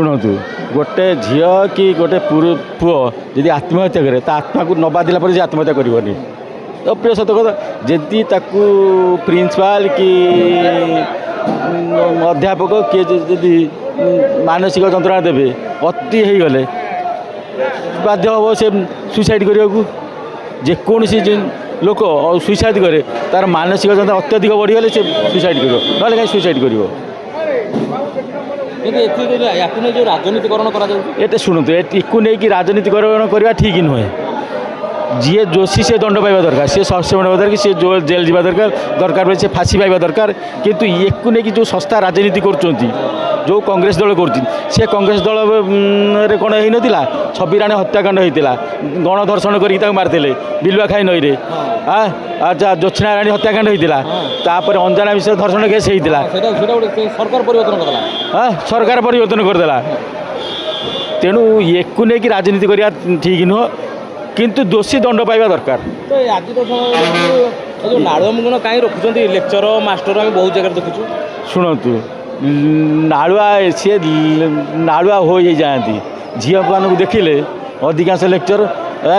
शुणु गोटे झील कि गोटे पुओ जदि आत्महत्या करे आत्मा को न बाधिला पर आत्महत्या करनी तो प्रिय सत कथा जदि प्रिंसिपाल कि अध्यापक किए जदि मानसिक जंत्रणा देवे अति हो गले बाध्य हम से सुसाइड करने को जेकोसी लोक सुसाइड करे तार मानसिक जंत्रणा अत्यधिक बढ़ीगले से सुसाइड कर ना कहीं सुसाइड कर जो राजनीतिकरण शुणु एटू नहीं कि राजनीतिकरण करवा ठीक नुहे जी दोषी से दंड पाइबा दरकार सी सस्पेंड होगा दरकार सी जेल जावा दरकार से फाँसी पाइबा दरकार किंतु ये नहीं कि जो संस्था राजनीति कर जो कांग्रेस दल कर कांग्रेस दल रे कौन होता छबिराणे हत्याकांड होता गणधर्षण कर मारते बिलुआ खाई नई रे अच्छा ज्योत्ना राणी हत्याकांड होता अंजना विषय धर्षण केस होता सरकार परिवर्तन करदेला तेणु एक नहीं कि राजनीति करवा ठीक नुह किंतु दोषी दंड पाइबा दरकार। तो आज तो जो नाड़ुआ मुगुण कहीं रखुंट लेक्चर मास्टर आम बहुत जगह देखुँ शुणु नाड़ुआ सी नाड़ुआ हो जाती झील मान देखिले अधिकांश लेक्चर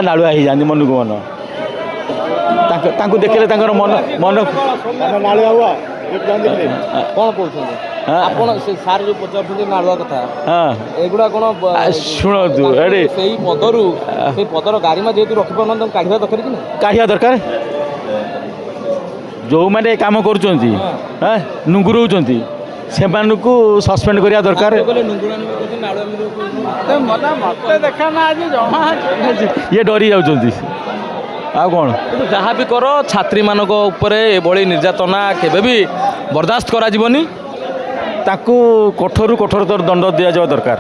नाड़ुआ हो जाती मन को मन देखिले मन मन कौन कहते ଆପଣ ସେ ସାର୍ ଯେଉଁ ପଚାରୁଛନ୍ତି ନାଳୁଆ କଥା ଏଗୁଡ଼ା କ'ଣ ଶୁଣନ୍ତୁ ଏଠି ସେଇ ପଦରୁ ସେଇ ପଦର ଗାରିମା ଯେହେତୁ ରଖିପାରୁନାହାନ୍ତି ତାଙ୍କୁ କାଢ଼ିବା ଦରକାର କି ନା କାଢ଼ିବା ଦରକାର ଯେଉଁମାନେ କାମ କରୁଛନ୍ତି ନୁଙ୍ଗୁରଉଛନ୍ତି ସେମାନଙ୍କୁ ସସ୍ପେଣ୍ଡ କରିବା ଦରକାର ଇଏ ଡରି ଯାଉଛନ୍ତି ଆଉ କ'ଣ ଯାହା ବି କର ଛାତ୍ରୀମାନଙ୍କ ଉପରେ ଏଭଳି ନିର୍ଯାତନା କେବେ ବି ବରଦାସ୍ତ କରାଯିବନି ତାକୁ କଠୋରରୁ କଠୋରତର ଦଣ୍ଡ ଦିଆଯିବା ଦରକାର।